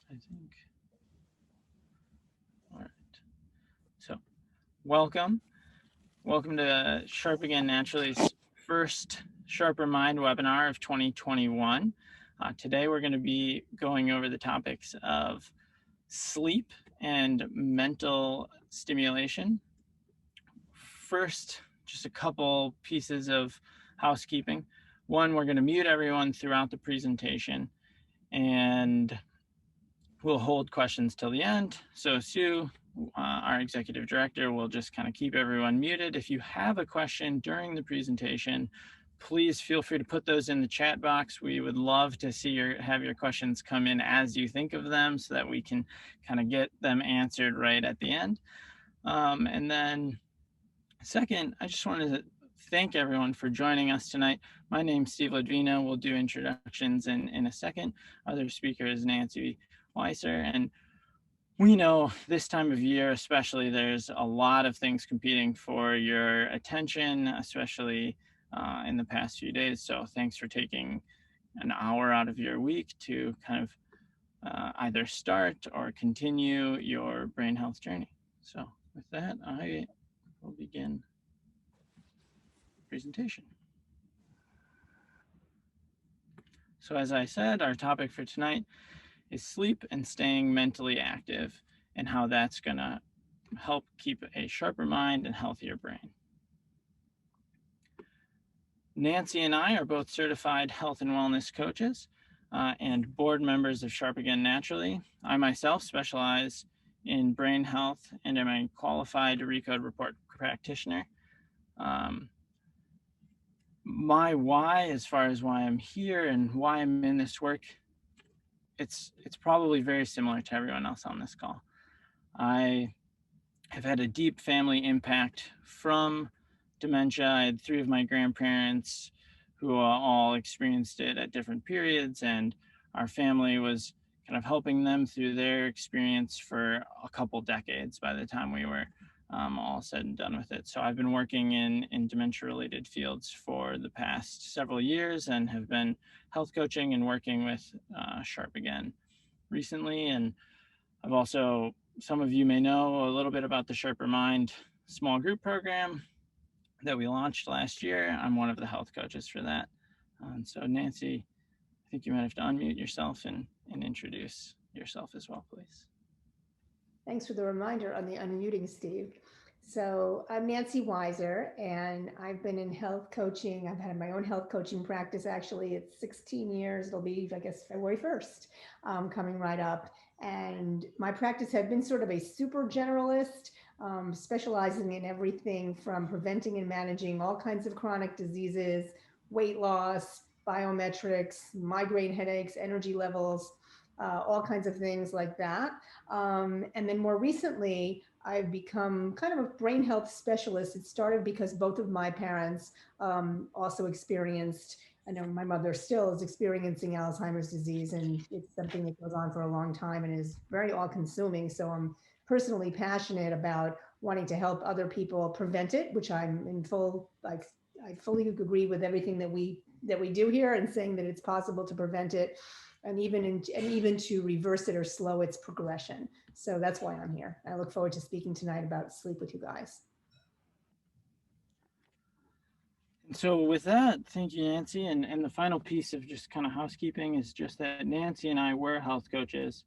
I think. All right. So, welcome. Welcome to Sharp Again Naturally's first Sharper Mind webinar of 2021. Today, we're going to be going over the topics of sleep and mental stimulation. First, just a couple pieces of housekeeping. One, we're going to mute everyone throughout the presentation, and we'll hold questions till the end. So Sue, our executive director, will just kind of keep everyone muted. If you have a question during the presentation, please feel free to put those in the chat box. We would love to see have your questions come in as you think of them so that we can kind of get them answered right at the end. And then second, I just wanted to thank everyone for joining us tonight. My name's Steve Ledvina. We'll do introductions in a second. Other speaker is Nancy Weiser. And we know this time of year, especially, there's a lot of things competing for your attention, especially in the past few days. So thanks for taking an hour out of your week to kind of either start or continue your brain health journey. So with that, I will begin the presentation. So as I said, our topic for tonight is sleep and staying mentally active, and how that's going to help keep a sharper mind and healthier brain. Nancy and I are both certified health and wellness coaches and board members of Sharp Again Naturally. I myself specialize in brain health and am a qualified Recode report practitioner. My why, as far as why I'm here and why I'm in this work, it's probably very similar to everyone else on this call. I have had a deep family impact from dementia. I had 3 of my grandparents who all experienced it at different periods, and our family was kind of helping them through their experience for a couple decades by the time we were all said and done with it. So I've been working in dementia-related fields for the past several years and have been health coaching and working with Sharp Again recently. And I've also, some of you may know a little bit about the Sharper Mind small group program that we launched last year. I'm one of the health coaches for that. So Nancy, I think you might have to unmute yourself and introduce yourself as well, please. Thanks for the reminder on the unmuting, Steve. So I'm Nancy Weiser, and I've been in health coaching. I've had my own health coaching practice. Actually, it's 16 years. It'll be, I guess, February 1st, coming right up. And my practice had been sort of a super generalist, specializing in everything from preventing and managing all kinds of chronic diseases, weight loss, biometrics, migraine headaches, energy levels, all kinds of things like that. And then more recently, I've become kind of a brain health specialist. It started because both of my parents also experienced, I know my mother still is experiencing Alzheimer's disease, and it's something that goes on for a long time and is very all-consuming. So I'm personally passionate about wanting to help other people prevent it, which I'm in full, like, I fully agree with everything that we do here, and saying that it's possible to prevent it, and even to reverse it or slow its progression. So that's why I'm here. I look forward to speaking tonight about sleep with you guys. So with that, thank you, Nancy. And the final piece of just kind of housekeeping is just that Nancy and I were health coaches.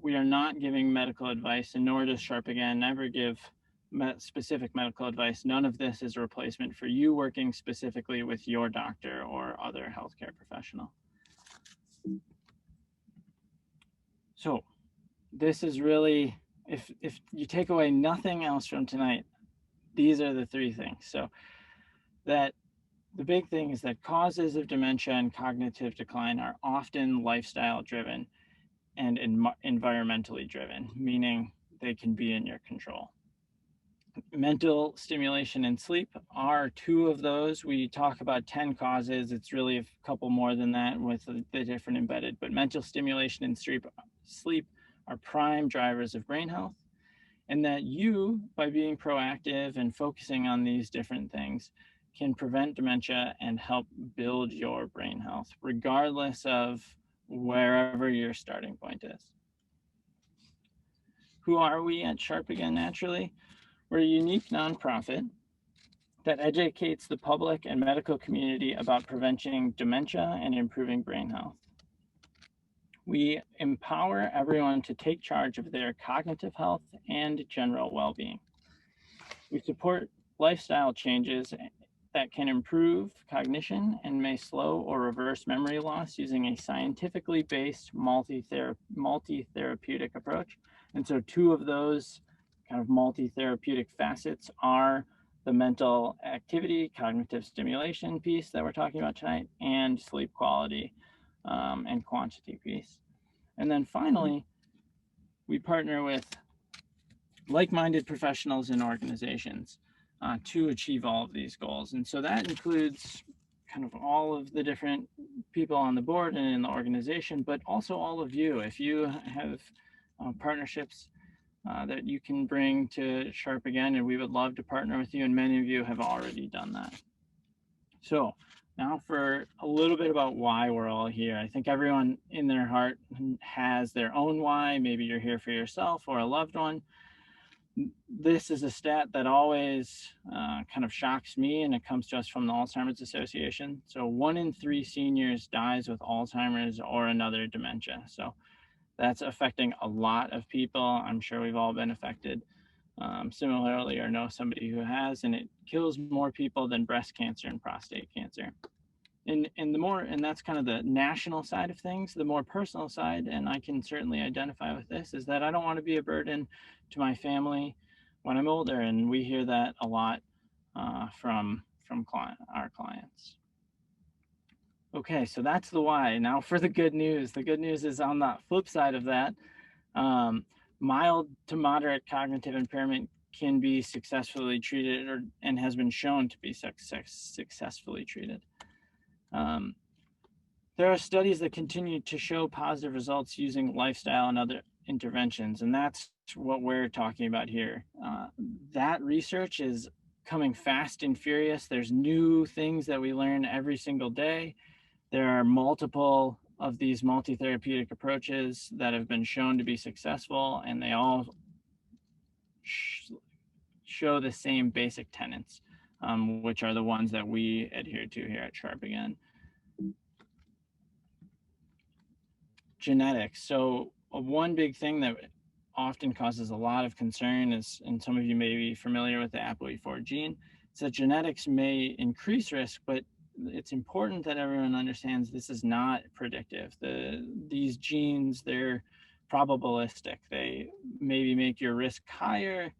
We are not giving medical advice, and nor does Sharp Again ever give specific medical advice. None of this is a replacement for you working specifically with your doctor or other healthcare professional. So this is really, if you take away nothing else from tonight, these are the 3 things. So that the big thing is that causes of dementia and cognitive decline are often lifestyle driven and environmentally driven, meaning they can be in your control. Mental stimulation and sleep are 2 of those. We talk about 10 causes. It's really a couple more than that with the different embedded, but mental stimulation and sleep are prime drivers of brain health. And that you, by being proactive and focusing on these different things, can prevent dementia and help build your brain health, regardless of wherever your starting point is. Who are we at Sharp Again Naturally? We're a unique nonprofit that educates the public and medical community about preventing dementia and improving brain health. We empower everyone to take charge of their cognitive health and general well-being. We support lifestyle changes that can improve cognition and may slow or reverse memory loss using a scientifically based multi-therapeutic approach. And so two of those kind of multi-therapeutic facets are the mental activity, cognitive stimulation piece that we're talking about tonight, and sleep quality and quantity piece. And then finally, we partner with like-minded professionals and organizations to achieve all of these goals. And so that includes kind of all of the different people on the board and in the organization, but also all of you. If you have partnerships that you can bring to Sharp Again, and we would love to partner with you, and many of you have already done that. So now for a little bit about why we're all here. I think everyone in their heart has their own why. Maybe you're here for yourself or a loved one. This is a stat that always kind of shocks me, and it comes to us from the Alzheimer's Association. So 1 in 3 seniors dies with Alzheimer's or another dementia. So that's affecting a lot of people. I'm sure we've all been affected similarly or know somebody who has, and it kills more people than breast cancer and prostate cancer. And that's kind of the national side of things. The more personal side, and I can certainly identify with this, is that I don't want to be a burden to my family when I'm older, and we hear that a lot from our clients. Okay, so that's the why. Now for the good news. The good news is on the flip side of that, mild to moderate cognitive impairment can be successfully treated and has been shown to be successfully treated. There are studies that continue to show positive results using lifestyle and other interventions, and that's what we're talking about here. That research is coming fast and furious. There's new things that we learn every single day. There are multiple of these multi-therapeutic approaches that have been shown to be successful, and they all show the same basic tenets, which are the ones that we adhere to here at Sharp Again. Genetics. So one big thing that often causes a lot of concern is, and some of you may be familiar with the ApoE4 gene, is that genetics may increase risk, but it's important that everyone understands this is not predictive. These genes, they're probabilistic. They maybe make your risk higher,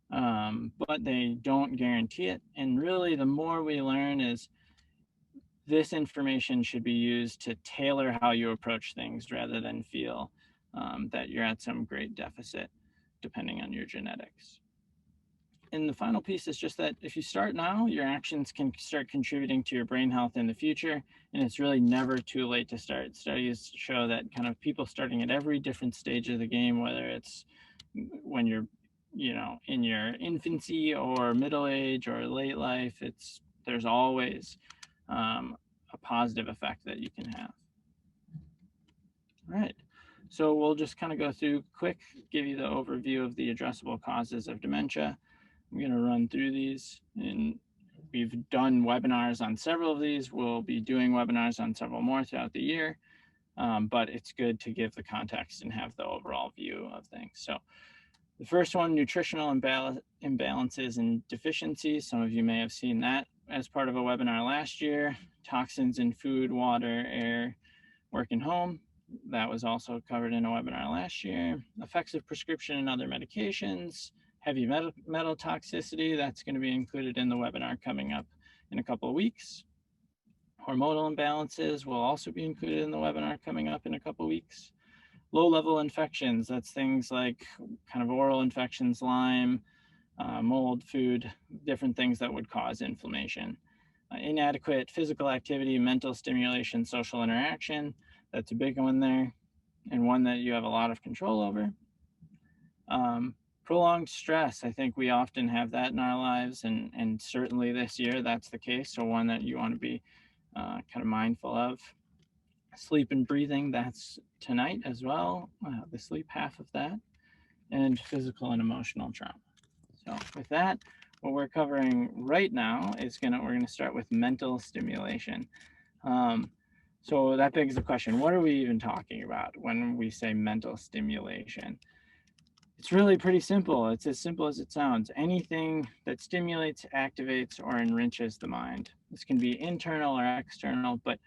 but they don't guarantee it. And really, the more we learn is this information should be used to tailor how you approach things rather than feel that you're at some great deficit depending on your genetics. And the final piece is just that if you start now, your actions can start contributing to your brain health in the future, and it's really never too late to start. Studies show that kind of people starting at every different stage of the game, whether it's when you're, in your infancy or middle age or late life, there's always a positive effect that you can have. All right. So we'll just kind of go through quick, give you the overview of the addressable causes of dementia. I'm going to run through these, and we've done webinars on several of these. We'll be doing webinars on several more throughout the year, but it's good to give the context and have the overall view of things. So the first one, nutritional imbalances and deficiencies. Some of you may have seen that as part of a webinar last year. Toxins in food, water, air, work, and home. That was also covered in a webinar last year. Effects of prescription and other medications. Heavy metal toxicity, that's going to be included in the webinar coming up in a couple of weeks. Hormonal imbalances will also be included in the webinar coming up in a couple of weeks. Low-level infections, that's things like kind of oral infections, Lyme, mold, food, different things that would cause inflammation. Inadequate physical activity, mental stimulation, social interaction, that's a big one there, and one that you have a lot of control over. Prolonged stress, I think we often have that in our lives, and certainly this year that's the case, so one that you want to be kind of mindful of. Sleep and breathing, that's tonight as well, the sleep half of that. and physical and emotional trauma. So with that, what we're covering right now is we're gonna start with mental stimulation. So that begs the question, what are we even talking about when we say mental stimulation? It's really pretty simple. It's as simple as it sounds. Anything that stimulates, activates, or enriches the mind. This can be internal or external, but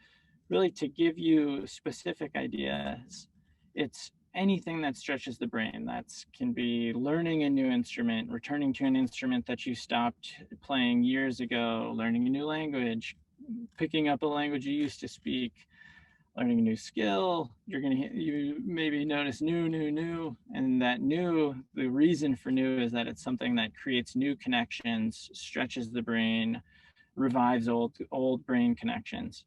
really to give you specific ideas, it's anything that stretches the brain. That can be learning a new instrument, returning to an instrument that you stopped playing years ago, learning a new language, picking up a language you used to speak, learning a new skill. You maybe notice new, and that new, the reason for new is that it's something that creates new connections, stretches the brain, revives old brain connections.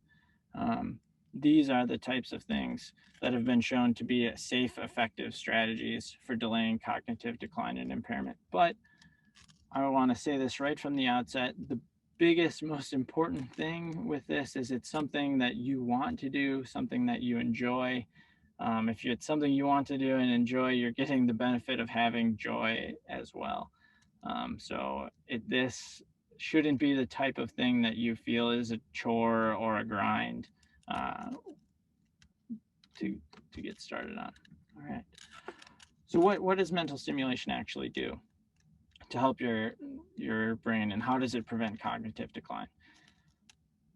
These are the types of things that have been shown to be safe, effective strategies for delaying cognitive decline and impairment. But I want to say this right from the outset, the biggest, most important thing with this is it's something that you want to do, something that you enjoy. If it's something you want to do and enjoy, you're getting the benefit of having joy as well. This shouldn't be the type of thing that you feel is a chore or a grind to get started on. All right. So what does mental stimulation actually do to help your brain, and how does it prevent cognitive decline?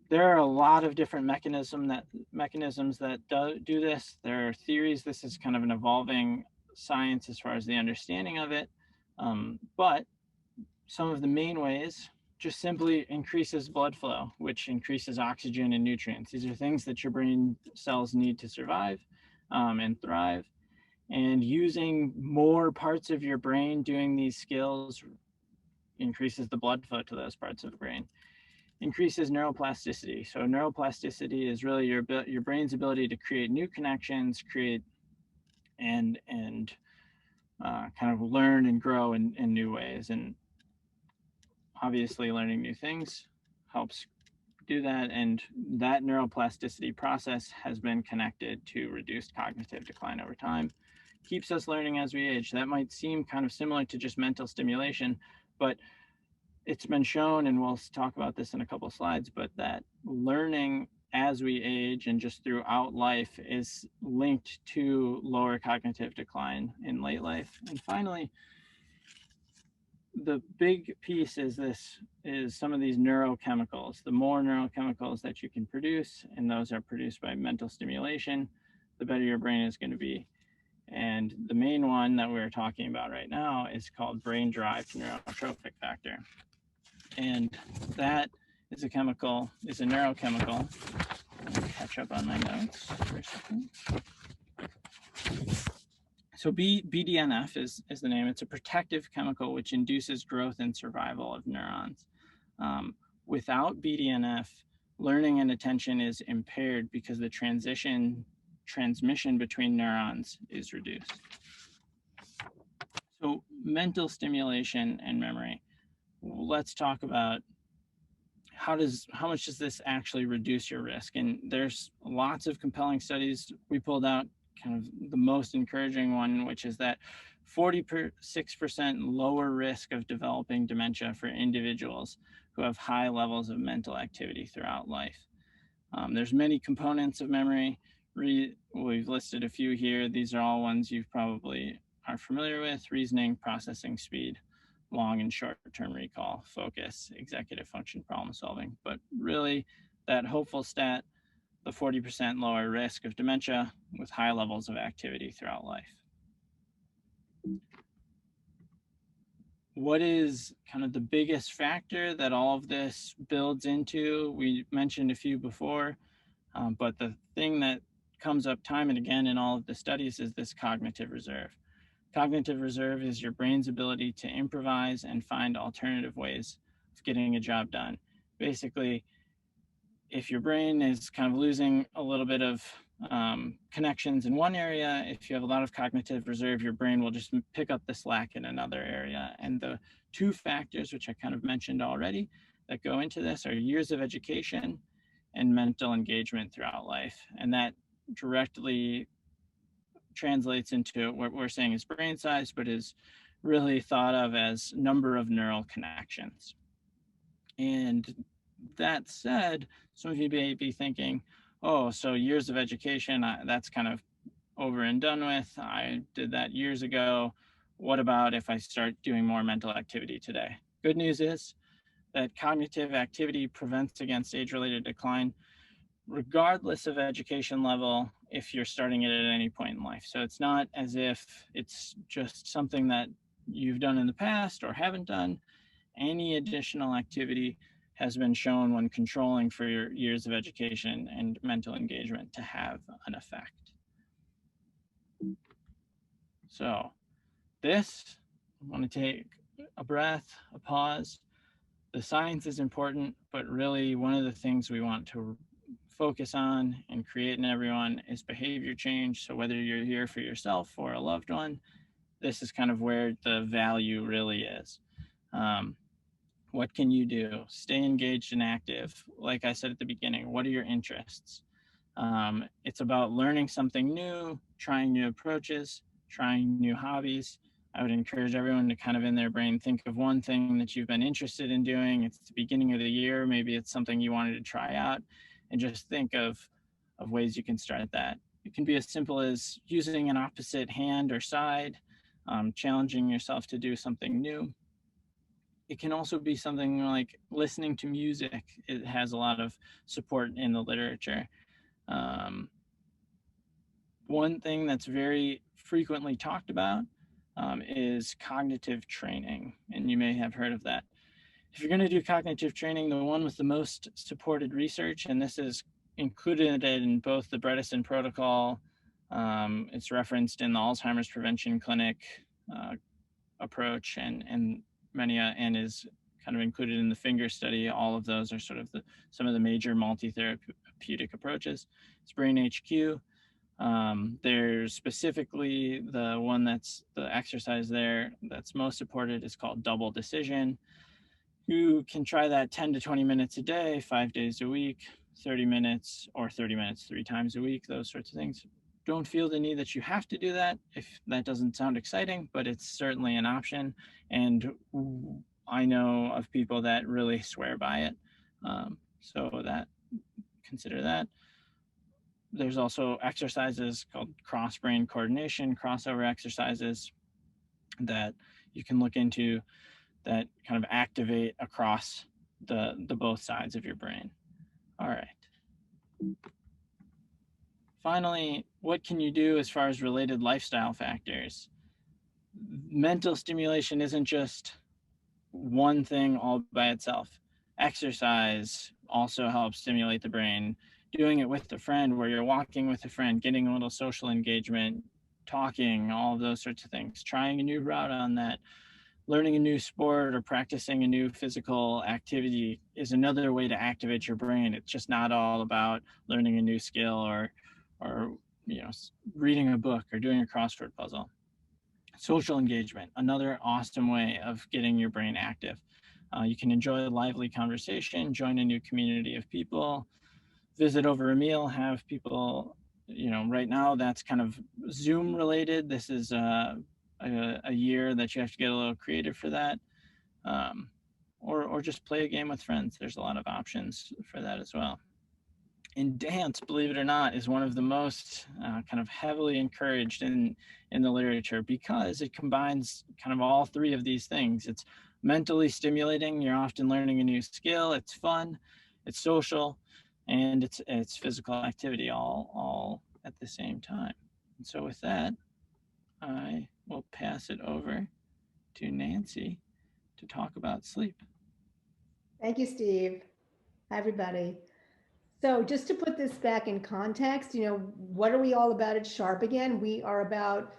There are a lot of different mechanisms that do this. There are theories. This is kind of an evolving science as far as the understanding of it. But some of the main ways just simply increases blood flow, which increases oxygen and nutrients. These are things that your brain cells need to survive and thrive. And using more parts of your brain doing these skills increases the blood flow to those parts of the brain. Increases neuroplasticity. So neuroplasticity is really your brain's ability to create new connections, create and kind of learn and grow in new ways. And obviously learning new things helps do that, and that neuroplasticity process has been connected to reduced cognitive decline over time. Keeps us learning as we age. That might seem kind of similar to just mental stimulation, but it's been shown, and we'll talk about this in a couple of slides, but that learning as we age and just throughout life is linked to lower cognitive decline in late life. And finally, the big piece is some of these neurochemicals. The more neurochemicals that you can produce, and those are produced by mental stimulation, the better your brain is going to be. And the main one that we're talking about right now is called brain-derived neurotrophic factor. And that is a neurochemical. Let me catch up on my notes for a second. So BDNF is the name. It's a protective chemical which induces growth and survival of neurons. Without BDNF, learning and attention is impaired because the transmission between neurons is reduced. So mental stimulation and memory. Let's talk about how much does this actually reduce your risk? And there's lots of compelling studies. We pulled out kind of the most encouraging one, which is that 46% lower risk of developing dementia for individuals who have high levels of mental activity throughout life. There's many components of memory. We've listed a few here. These are all ones you probably are familiar with: reasoning, processing speed, long and short-term recall, focus, executive function, problem solving. But really, that hopeful stat, the 40% lower risk of dementia with high levels of activity throughout life. What is kind of the biggest factor that all of this builds into? We mentioned a few before, but the thing that comes up time and again in all of the studies is this cognitive reserve. Cognitive reserve is your brain's ability to improvise and find alternative ways of getting a job done. Basically, if your brain is kind of losing a little bit of connections in one area, if you have a lot of cognitive reserve, your brain will just pick up the slack in another area. And the two factors, which I kind of mentioned already, that go into this are years of education and mental engagement throughout life. And that directly translates into what we're saying is brain size, but is really thought of as number of neural connections. And that said, some of you may be thinking, oh, so years of education, that's kind of over and done with. I did that years ago. What about if I start doing more mental activity today? Good news is that cognitive activity prevents against age-related decline, regardless of education level, if you're starting it at any point in life. So it's not as if it's just something that you've done in the past or haven't done. Any additional activity has been shown when controlling for your years of education and mental engagement to have an effect. So this, I want to take a breath, a pause. The science is important, but really one of the things we want to focus on and create in everyone is behavior change. So whether you're here for yourself or a loved one, this is kind of where the value really is. What can you do? Stay engaged and active. Like I said at the beginning, what are your interests? It's about learning something new, trying new approaches, trying new hobbies. I would encourage everyone to kind of in their brain think of one thing that you've been interested in doing. It's the beginning of the year. Maybe it's something you wanted to try out, and just think of ways you can start that. It can be as simple as using an opposite hand or side, challenging yourself to do something new. It can also be something like listening to music. It has a lot of support in the literature. One thing that's very frequently talked about is cognitive training, and you may have heard of that. If you're going to do cognitive training, the one with the most supported research, and this is included in both the Bredesen protocol, it's referenced in the Alzheimer's Prevention Clinic approach, and many, and is kind of included in the finger study. All of those are sort of some of the major multi-therapeutic approaches. It's Brain HQ. There's specifically the one that's the exercise there that's most supported is called double decision. You can try that 10 to 20 minutes a day, 5 days a week, 30 minutes or 30 minutes 3 times a week, those sorts of things. Don't feel the need that you have to do that if that doesn't sound exciting, but it's certainly an option. And I know of people that really swear by it. So that, consider that. There's also exercises called cross-brain coordination, crossover exercises that you can look into that kind of activate across the both sides of your brain. All right. Finally, what can you do as far as related lifestyle factors? Mental stimulation isn't just one thing all by itself. Exercise also helps stimulate the brain. Doing it with a friend, where you're walking with a friend, getting a little social engagement, talking, all of those sorts of things. Trying a new route on that. Learning a new sport or practicing a new physical activity is another way to activate your brain. It's just not all about learning a new skill or reading a book or doing a crossword puzzle. Social engagement, another awesome way of getting your brain active. You can enjoy a lively conversation, join a new community of people, visit over a meal, have people, right now that's kind of Zoom related. This is a year that you have to get a little creative for that, or just play a game with friends. There's a lot of options for that as well. And dance, believe it or not, is one of the most kind of heavily encouraged in the literature, because it combines kind of all three of these things. It's mentally stimulating. You're often learning a new skill. It's fun. It's social. And it's physical activity all at the same time. And so with that, I will pass it over to Nancy to talk about sleep. Thank you, Steve. Hi, everybody. So just to put this back in context, what are we all about at Sharp again? We are about,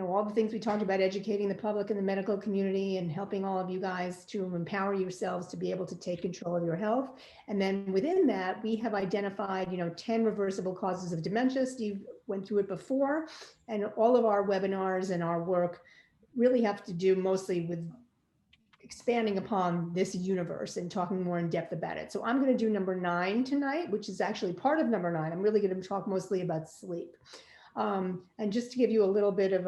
all the things we talked about, educating the public and the medical community and helping all of you guys to empower yourselves to be able to take control of your health. And then within that, we have identified, 10 reversible causes of dementia. Steve went through it before, and all of our webinars and our work really have to do mostly with expanding upon this universe and talking more in depth about it. So I'm going to do number 9 tonight, which is actually part of number 9. I'm really going to talk mostly about sleep. And just to give you a little bit of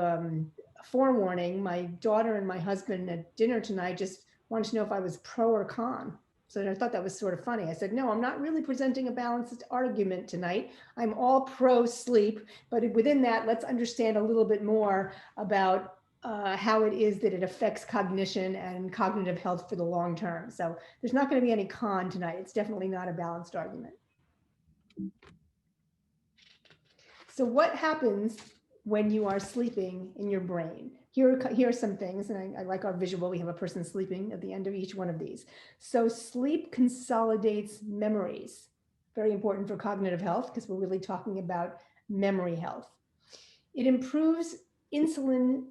forewarning, my daughter and my husband at dinner tonight just wanted to know if I was pro or con. So I thought that was sort of funny. I said, no, I'm not really presenting a balanced argument tonight. I'm all pro sleep, but within that, let's understand a little bit more about how it is that it affects cognition and cognitive health for the long term. So there's not going to be any con tonight. It's definitely not a balanced argument. So what happens when you are sleeping in your brain? Here are some things, and I like our visual. We have a person sleeping at the end of each one of these. So sleep consolidates memories. Very important for cognitive health because we're really talking about memory health. It improves insulin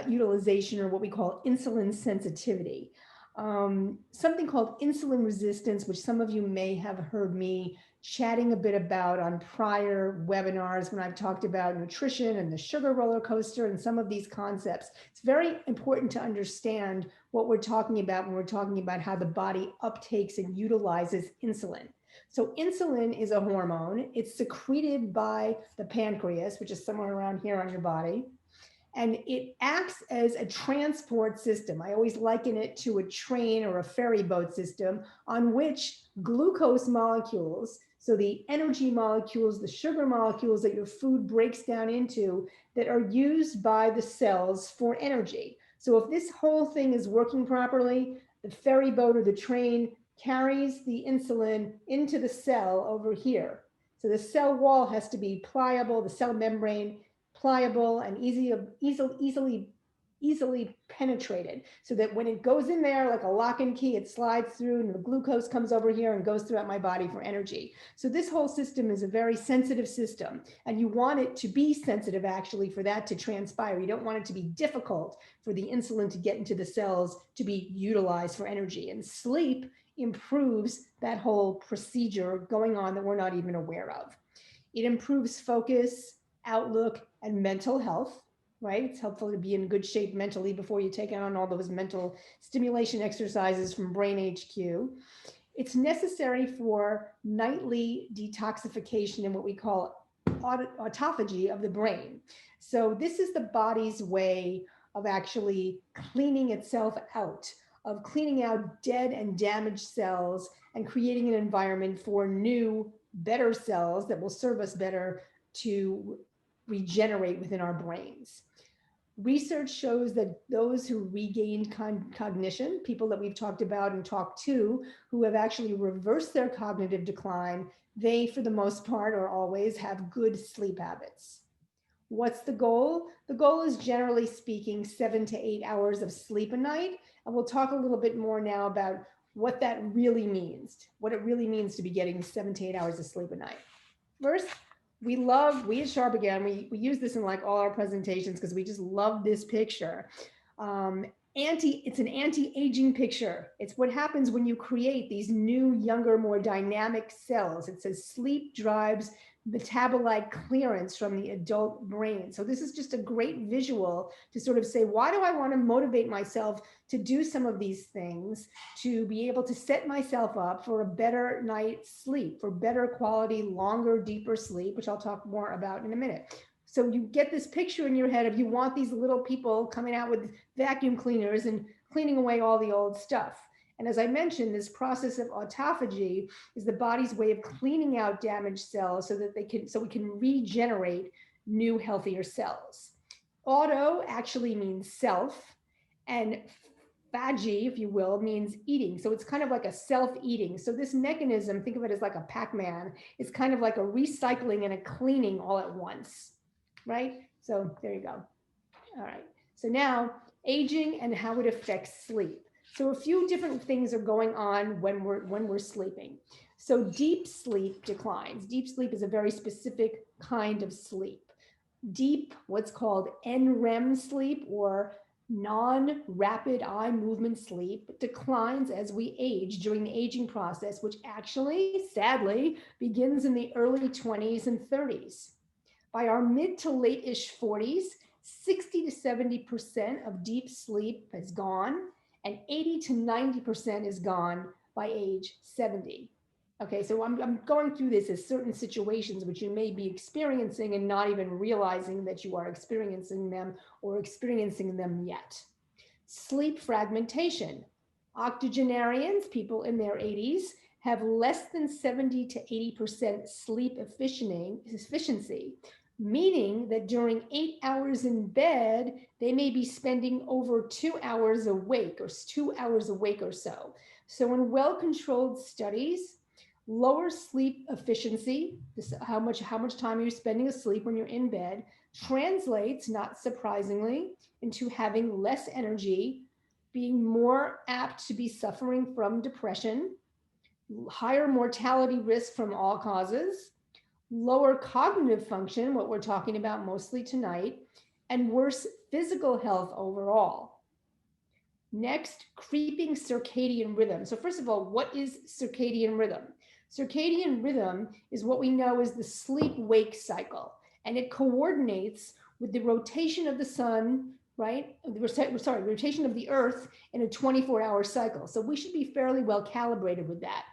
utilization, or what we call insulin sensitivity. Something called insulin resistance, which some of you may have heard me chatting a bit about on prior webinars when I've talked about nutrition and the sugar roller coaster and some of these concepts. It's very important to understand what we're talking about when we're talking about how the body uptakes and utilizes insulin. So insulin is a hormone. It's secreted by the pancreas, which is somewhere around here on your body. And it acts as a transport system. I always liken it to a train or a ferry boat system on which glucose molecules, so the energy molecules, the sugar molecules that your food breaks down into, that are used by the cells for energy. So if this whole thing is working properly, the ferry boat or the train carries the insulin into the cell over here. So the cell wall has to be pliable, the cell membrane pliable and easily penetrated, so that when it goes in there like a lock and key, it slides through and the glucose comes over here and goes throughout my body for energy. So this whole system is a very sensitive system, and you want it to be sensitive actually for that to transpire. You don't want it to be difficult for the insulin to get into the cells to be utilized for energy. And sleep improves that whole procedure going on that we're not even aware of. It improves focus, outlook, and mental health, right? It's helpful to be in good shape mentally before you take on all those mental stimulation exercises from Brain HQ. It's necessary for nightly detoxification and what we call autophagy of the brain. So this is the body's way of actually cleaning itself out, of cleaning out dead and damaged cells and creating an environment for new, better cells that will serve us better to regenerate within our brains. Research shows that those who regained cognition, people that we've talked about and talked to, who have actually reversed their cognitive decline, they, for the most part or always, have good sleep habits. What's the goal? The goal is, generally speaking, 7 to 8 hours of sleep a night. And we'll talk a little bit more now about what that really means, what it really means to be getting 7 to 8 hours of sleep a night. First, we at Sharp Again, we use this in like all our presentations because we just love this picture. It's an anti-aging picture. It's what happens when you create these new, younger, more dynamic cells. It says sleep drives metabolite clearance from the adult brain. So this is just a great visual to sort of say, why do I want to motivate myself to do some of these things, to be able to set myself up for a better night's sleep, for better quality, longer, deeper sleep, which I'll talk more about in a minute. So you get this picture in your head of you want these little people coming out with vacuum cleaners and cleaning away all the old stuff. And as I mentioned, this process of autophagy is the body's way of cleaning out damaged cells so that we can regenerate new, healthier cells. Auto actually means self, and phagy, if you will, means eating. So it's kind of like a self-eating. So this mechanism, think of it as like a Pac-Man. It's kind of like a recycling and a cleaning all at once, right? So there you go. All right. So now aging and how it affects sleep. So a few different things are going on when we're sleeping. So deep sleep declines. Deep sleep is a very specific kind of sleep. Deep, what's called NREM sleep, or non-rapid eye movement sleep, declines as we age during the aging process, which actually, sadly, begins in the early 20s and 30s. By our mid to late-ish 40s, 60 to 70% of deep sleep is gone, and 80 to 90% is gone by age 70. Okay, so I'm going through this as certain situations which you may be experiencing and not even realizing that you are experiencing them or experiencing them yet. Sleep fragmentation. Octogenarians, people in their 80s, have less than 70 to 80% sleep efficiency, meaning that during 8 hours in bed, they may be spending over 2 hours awake or 2 hours awake or so. So, in well controlled studies, lower sleep efficiency, this, how much time you're spending asleep when you're in bed, translates, not surprisingly, into having less energy, being more apt to be suffering from depression, higher mortality risk from all causes, lower cognitive function, what we're talking about mostly tonight, and worse physical health overall. Next, creeping circadian rhythm. So, first of all, what is circadian rhythm? Circadian rhythm is what we know as the sleep wake cycle, and it coordinates with the rotation of the sun, right? Rotation of the earth in a 24-hour cycle. So, we should be fairly well calibrated with that.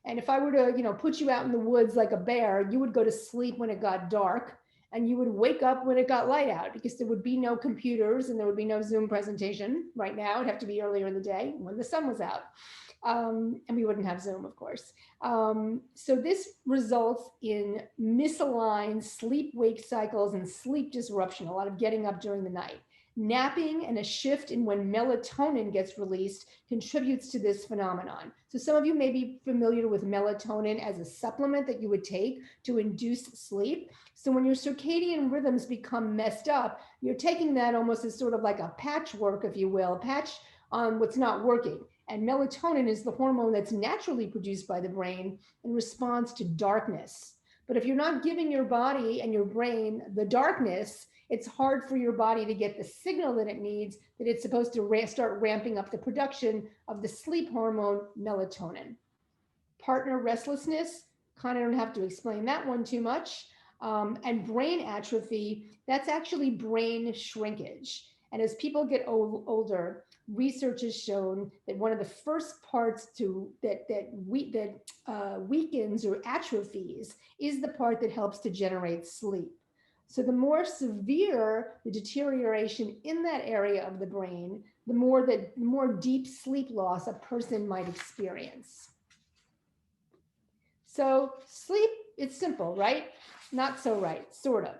And if I were to, put you out in the woods like a bear, you would go to sleep when it got dark and you would wake up when it got light out because there would be no computers and there would be no Zoom presentation right now. It'd have to be earlier in the day when the sun was out. And we wouldn't have Zoom, of course. So this results in misaligned sleep-wake cycles and sleep disruption, a lot of getting up during the night. Napping and a shift in when melatonin gets released contributes to this phenomenon. So some of you may be familiar with melatonin as a supplement that you would take to induce sleep. So when your circadian rhythms become messed up, you're taking that almost as sort of like a patchwork, if you will, patch on what's not working. And melatonin is the hormone that's naturally produced by the brain in response to darkness. But if you're not giving your body and your brain the darkness, it's hard for your body to get the signal that it needs, that it's supposed to start ramping up the production of the sleep hormone melatonin. Partner restlessness, kind of don't have to explain that one too much. And brain atrophy, that's actually brain shrinkage. And as people get older, research has shown that one of the first parts that weakens or atrophies is the part that helps to generate sleep. So the more severe the deterioration in that area of the brain, the more deep sleep loss a person might experience. So sleep, it's simple, right? Not so right, sort of.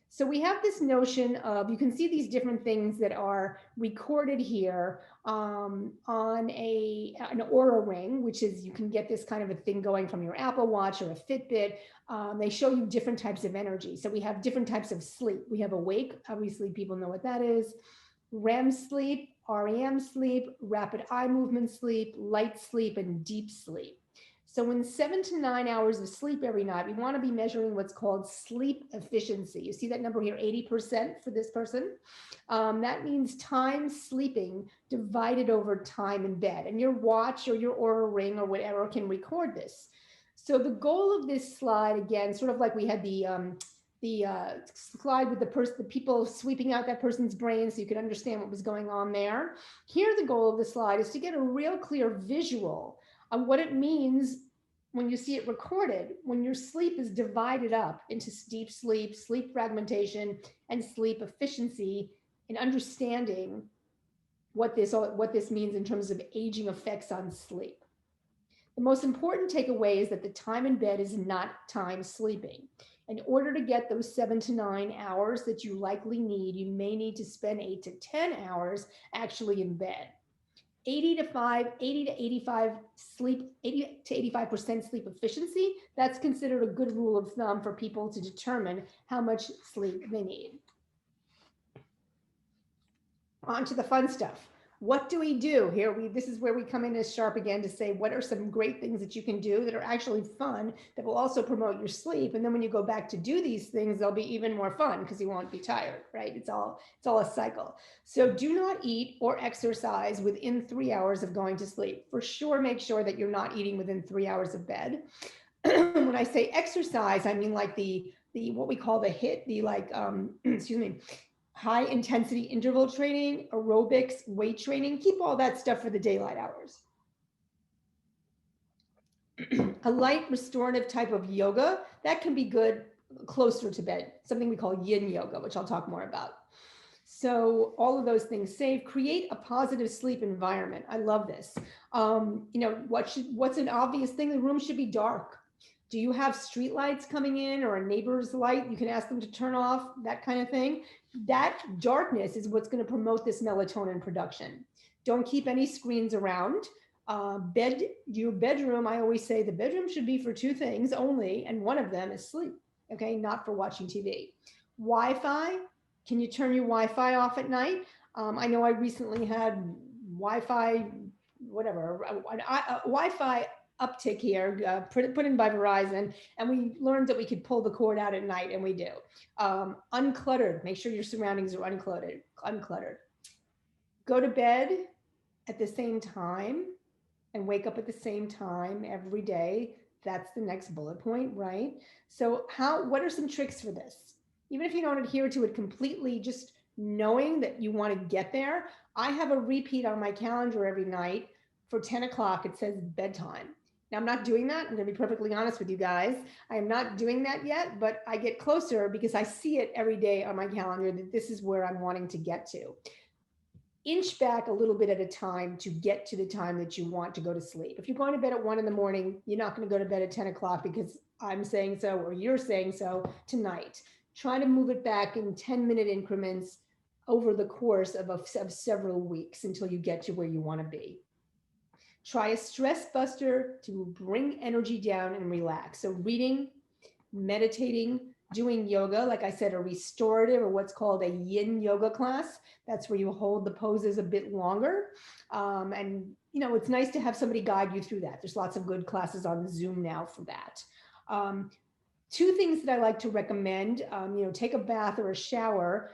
So we have this notion of, you can see these different things that are recorded here on an Oura ring, which is, you can get this kind of a thing going from your Apple Watch or a Fitbit. They show you different types of energy. So we have different types of sleep. We have awake, obviously people know what that is. REM sleep, REM sleep, rapid eye movement sleep, light sleep, and deep sleep. So in 7 to 9 hours of sleep every night, we want to be measuring what's called sleep efficiency. You see that number here, 80% for this person. That means time sleeping divided over time in bed. And your watch or your Oura ring or whatever can record this. So the goal of this slide, again, sort of like we had the slide with the people sweeping out that person's brain so you could understand what was going on there. Here, the goal of the slide is to get a real clear visual on what it means when you see it recorded, when your sleep is divided up into deep sleep, sleep fragmentation, and sleep efficiency, and understanding what this means in terms of aging effects on sleep. The most important takeaway is that the time in bed is not time sleeping. In order to get those 7 to 9 hours that you likely need, you may need to spend 8 to 10 hours actually in bed. 80 to 85% sleep efficiency, that's considered a good rule of thumb for people to determine how much sleep they need. On to the fun stuff. What do we do here? This is where we come in as Sharp again to say, what are some great things that you can do that are actually fun, that will also promote your sleep? And then when you go back to do these things, they'll be even more fun because you won't be tired, right? It's all a cycle. So do not eat or exercise within 3 hours of going to sleep. For sure, make sure that you're not eating within 3 hours of bed. When I say exercise, I mean like the what we call the HIIT, excuse me, high intensity interval training, aerobics, weight training. Keep all that stuff for the daylight hours. A light restorative type of yoga, that can be good closer to bed, something we call yin yoga, which I'll talk more about. So all of those things saved, create a positive sleep environment. I love this. What's an obvious thing? The room should be dark. Do you have street lights coming in or a neighbor's light? You can ask them to turn off, that kind of thing. That darkness is what's going to promote this melatonin production. Don't keep any screens around. Your bedroom, I always say the bedroom should be for two things only, and one of them is sleep, okay, not for watching TV. Wi-Fi, can you turn your Wi-Fi off at night? I know I recently had Wi-Fi, whatever, Wi-Fi uptick here, put in by Verizon, and we learned that we could pull the cord out at night, and we do. Uncluttered, make sure your surroundings are uncluttered. Go to bed at the same time and wake up at the same time every day. That's the next bullet point, right? So what are some tricks for this? Even if you don't adhere to it completely, just knowing that you want to get there. I have a repeat on my calendar every night for 10 o'clock. It says bedtime. Now, I'm not doing that. I'm going to be perfectly honest with you guys. I am not doing that yet, but I get closer because I see it every day on my calendar that this is where I'm wanting to get to. Inch back a little bit at a time to get to the time that you want to go to sleep. If you're going to bed at 1 in the morning, you're not going to go to bed at 10 o'clock because I'm saying so or you're saying so tonight. Try to move it back in 10-minute increments over the course of several weeks until you get to where you want to be. Try a stress buster to bring energy down and relax. So reading, meditating, doing yoga, like I said, a restorative or what's called a yin yoga class. That's where you hold the poses a bit longer. And, it's nice to have somebody guide you through that. There's lots of good classes on Zoom now for that. Two things that I like to recommend, take a bath or a shower.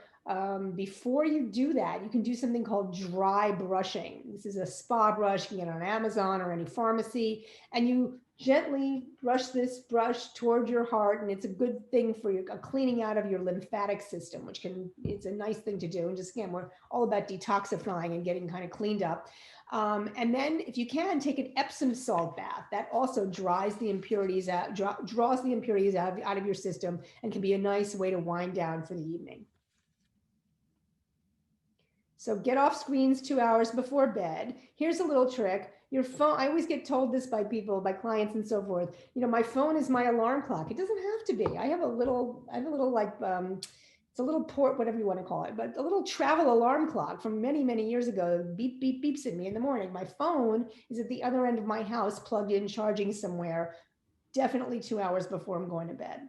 Before you do that, you can do something called dry brushing. This is a spa brush you can get on Amazon or any pharmacy, and you gently brush this brush toward your heart, and it's a good thing for a cleaning out of your lymphatic system, it's a nice thing to do. And just again, we're all about detoxifying and getting kind of cleaned up. And then if you can, take an Epsom salt bath. That also dries the impurities out, draws the impurities out of your system, and can be a nice way to wind down for the evening. So get off screens 2 hours before bed. Here's a little trick. Your phone, I always get told this by people, by clients and so forth. My phone is my alarm clock. It doesn't have to be. I have a little like, it's a little port, whatever you want to call it, but a little travel alarm clock from many, many years ago. Beep, beep, beeps at me in the morning. My phone is at the other end of my house, plugged in, charging somewhere, definitely 2 hours before I'm going to bed.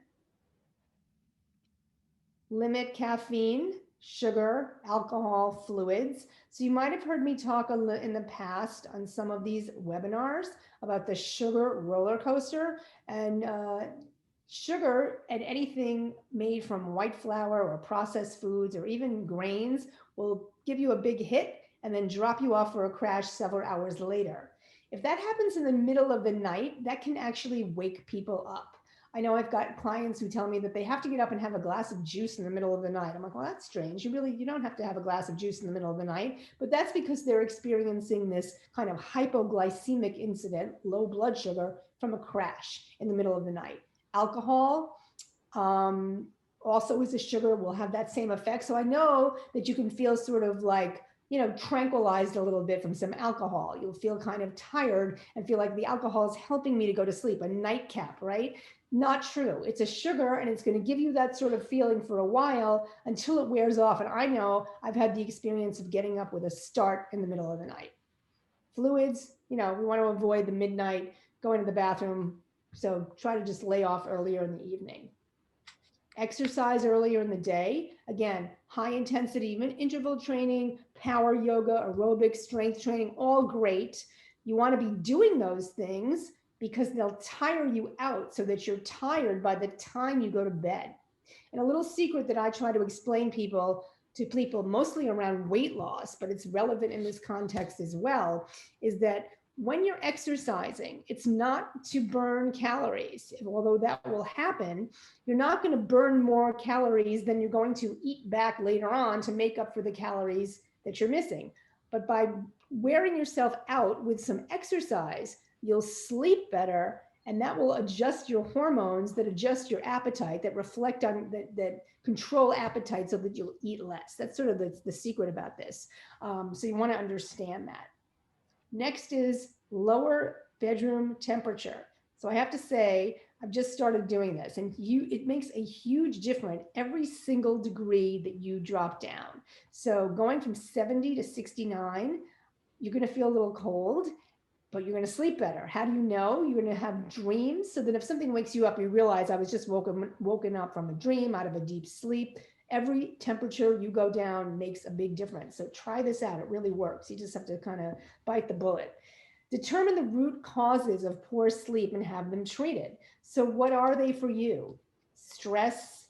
Limit caffeine, sugar, alcohol, fluids. So you might have heard me talk in the past on some of these webinars about the sugar roller coaster. And sugar and anything made from white flour or processed foods or even grains will give you a big hit and then drop you off for a crash several hours later. If that happens in the middle of the night, that can actually wake people up. I know I've got clients who tell me that they have to get up and have a glass of juice in the middle of the night. I'm like, well, that's strange. You don't have to have a glass of juice in the middle of the night, but that's because they're experiencing this kind of hypoglycemic incident, low blood sugar, from a crash in the middle of the night. Alcohol also is a sugar, will have that same effect. So I know that you can feel sort of like, tranquilized a little bit from some alcohol. You'll feel kind of tired and feel like the alcohol is helping me to go to sleep, a nightcap, right? Not true. It's a sugar, and it's going to give you that sort of feeling for a while until it wears off. And I know I've had the experience of getting up with a start in the middle of the night. Fluids, we want to avoid the midnight, going to the bathroom. So try to just lay off earlier in the evening. Exercise earlier in the day. Again, high intensity, even interval training, power yoga, aerobic strength training, all great. You want to be doing those things because they'll tire you out so that you're tired by the time you go to bed. And a little secret that I try to explain to people mostly around weight loss, but it's relevant in this context as well, is that when you're exercising, it's not to burn calories. Although that will happen, you're not going to burn more calories than you're going to eat back later on to make up for the calories that you're missing. But by wearing yourself out with some exercise, you'll sleep better And that will adjust your hormones, that adjust your appetite, that reflect on that control appetite so that you'll eat less. That's sort of the secret about this. So you want to understand that. Next is lower bedroom temperature. So I have to say, I've just started doing this, and it makes a huge difference every single degree that you drop down. So going from 70 to 69, you're going to feel a little cold, but you're going to sleep better. How do you know? You're going to have dreams, so that if something wakes you up, you realize I was just woken up from a dream out of a deep sleep. Every temperature you go down makes a big difference. So try this out. It really works. You just have to kind of bite the bullet. Determine the root causes of poor sleep and have them treated. So what are they for you? Stress,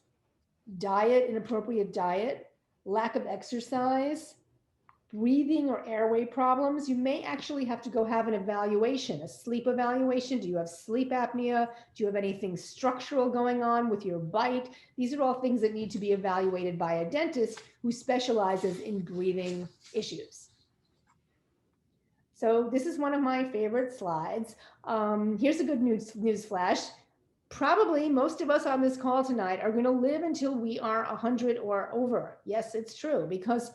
diet, inappropriate diet, lack of exercise, breathing or airway problems. You may actually have to go have an evaluation, a sleep evaluation. Do you have sleep apnea? Do you have anything structural going on with your bite? These are all things that need to be evaluated by a dentist who specializes in breathing issues. So this is one of my favorite slides. Here's a good news flash. Probably most of us on this call tonight are going to live until we are 100 or over. Yes, it's true, because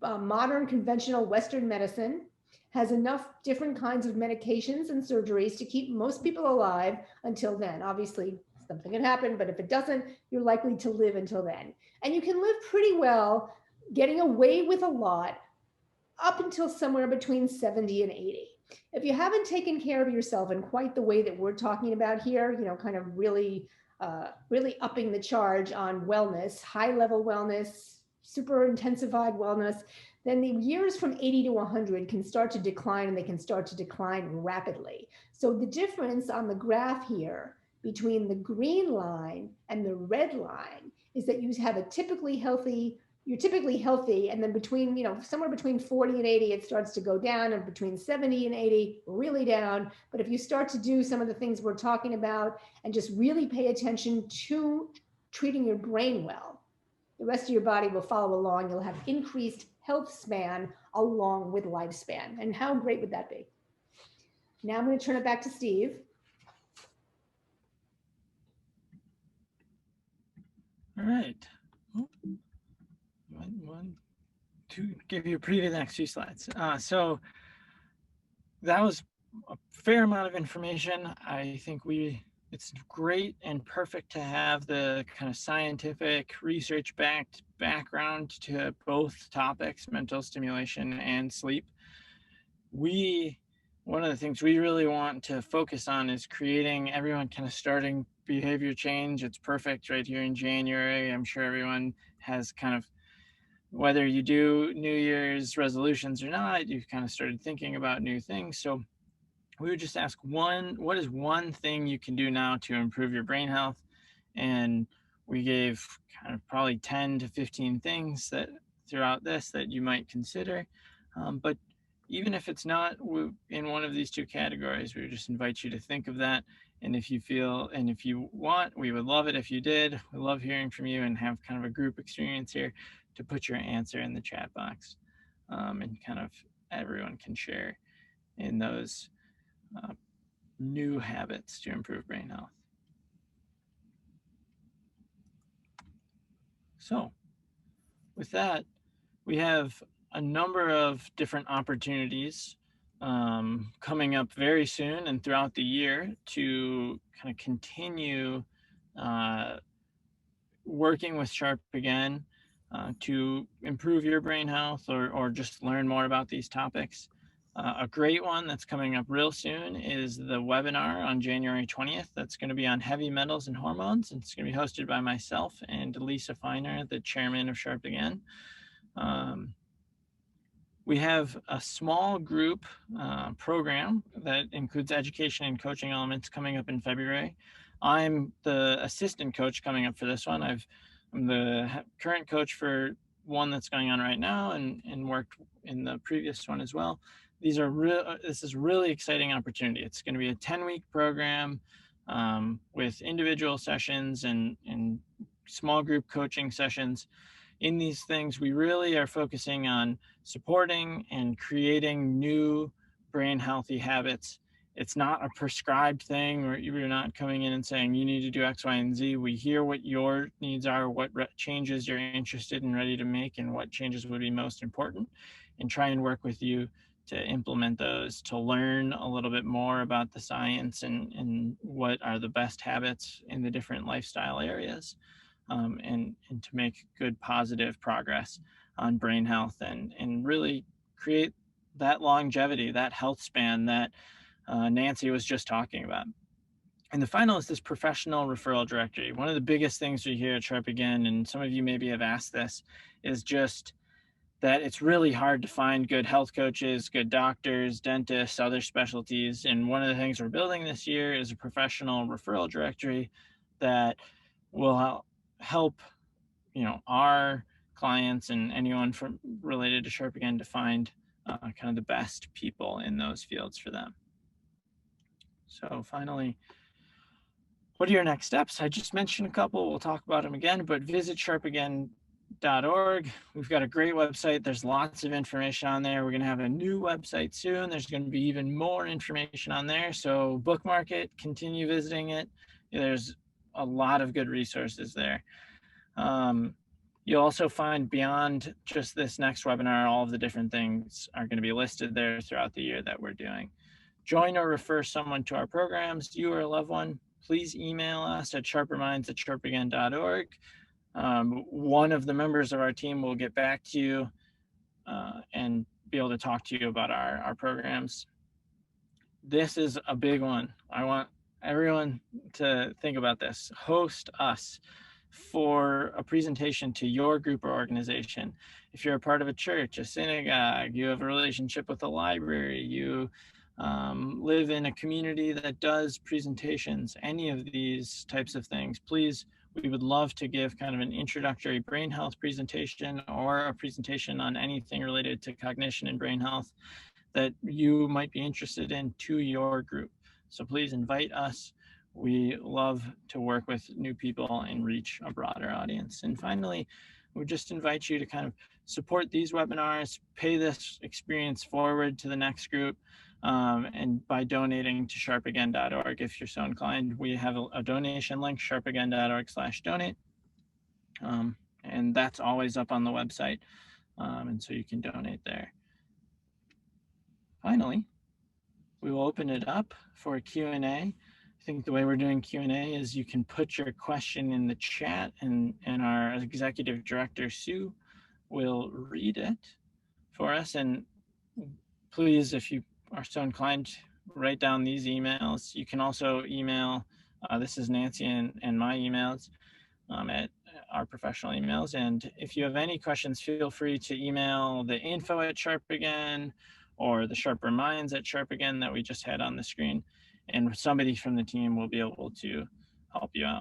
modern conventional Western medicine has enough different kinds of medications and surgeries to keep most people alive until then. Obviously, something can happen, but if it doesn't, you're likely to live until then. And you can live pretty well, getting away with a lot, up until somewhere between 70 and 80. If you haven't taken care of yourself in quite the way that we're talking about here, kind of really upping the charge on wellness, high level wellness, super intensified wellness, then the years from 80 to 100 can start to decline, and they can start to decline rapidly. So the difference on the graph here between the green line and the red line is that you have you're typically healthy, and then somewhere between 40 and 80 it starts to go down, and between 70 and 80 really down. But if you start to do some of the things we're talking about and just really pay attention to treating your brain well, the rest of your body will follow along. You'll have increased health span along with lifespan. And how great would that be? Now I'm going to turn it back to Steve. All right. To give you a preview of the next few slides. So that was a fair amount of information. I think it's great and perfect to have the kind of scientific research-backed background to both topics, mental stimulation and sleep. One of the things we really want to focus on is creating everyone kind of starting behavior change. It's perfect right here in January. I'm sure everyone has kind of, whether you do New Year's resolutions or not, you've kind of started thinking about new things. So we would just ask what is one thing you can do now to improve your brain health? And we gave kind of probably 10 to 15 things that throughout this that you might consider. But even if it's not in one of these two categories, we would just invite you to think of that. And if you want, we would love it if you did. We love hearing from you and have kind of a group experience here to put your answer in the chat box, and kind of everyone can share in those new habits to improve brain health. So with that, we have a number of different opportunities coming up very soon and throughout the year to kind of continue working with Sharp again to improve your brain health or just learn more about these topics. A great one that's coming up real soon is the webinar on January 20th. That's going to be on heavy metals and hormones. It's going to be hosted by myself and Lisa Feiner, the chairman of Sharp Again. We have a small group program that includes education and coaching elements coming up in February. I'm the assistant coach coming up for this one. I'm the current coach for one that's going on right now and worked in the previous one as well. This is a really exciting opportunity. It's going to be a 10-week program with individual sessions and small group coaching sessions. In these things, we really are focusing on supporting and creating new brain healthy habits It's not a prescribed thing, or you're not coming in and saying you need to do X, Y, and Z. We hear what your needs are, what changes you're interested and ready to make, and what changes would be most important, and try and work with you to implement those, to learn a little bit more about the science and what are the best habits in the different lifestyle areas, and to make good positive progress on brain health and really create that longevity, that health span that Nancy was just talking about. And the final is this professional referral directory. One of the biggest things we hear at Sharp Again, and some of you maybe have asked this, is just that it's really hard to find good health coaches, good doctors, dentists, other specialties. And one of the things we're building this year is a professional referral directory that will help, our clients and anyone related to Sharp Again to find kind of the best people in those fields for them. So finally, what are your next steps? I just mentioned a couple. We'll talk about them again, but visit sharpagain.org. We've got a great website. There's lots of information on there. We're going to have a new website soon. There's going to be even more information on there. So bookmark it, continue visiting it. There's a lot of good resources there. You'll also find beyond just this next webinar, all of the different things are going to be listed there throughout the year that we're doing. Join or refer someone to our programs, you or a loved one. Please email us at sharperminds@sharpagain.org. One of the members of our team will get back to you and be able to talk to you about our programs. This is a big one. I want everyone to think about this. Host us for a presentation to your group or organization. If you're a part of a church, a synagogue, you have a relationship with a library, you live in a community that does presentations, any of these types of things, please, we would love to give kind of an introductory brain health presentation or a presentation on anything related to cognition and brain health that you might be interested in to your group. So please invite us. We love to work with new people and reach a broader audience. And finally, we just invite you to kind of support these webinars, pay this experience forward to the next group, and by donating to sharpagain.org if you're so inclined. We have a donation link, sharpagain.org/donate, and that's always up on the website, and so you can donate there. Finally, we will open it up for a Q&A. I think the way we're doing Q&A is you can put your question in the chat, and our executive director, Sue, will read it for us. And please, if you are so inclined, write down these emails. You can also email, this is Nancy and my emails at our professional emails. And if you have any questions, feel free to email the info@Sharp-Again or the Sharper Minds at Sharp-Again that we just had on the screen. And somebody from the team will be able to help you out.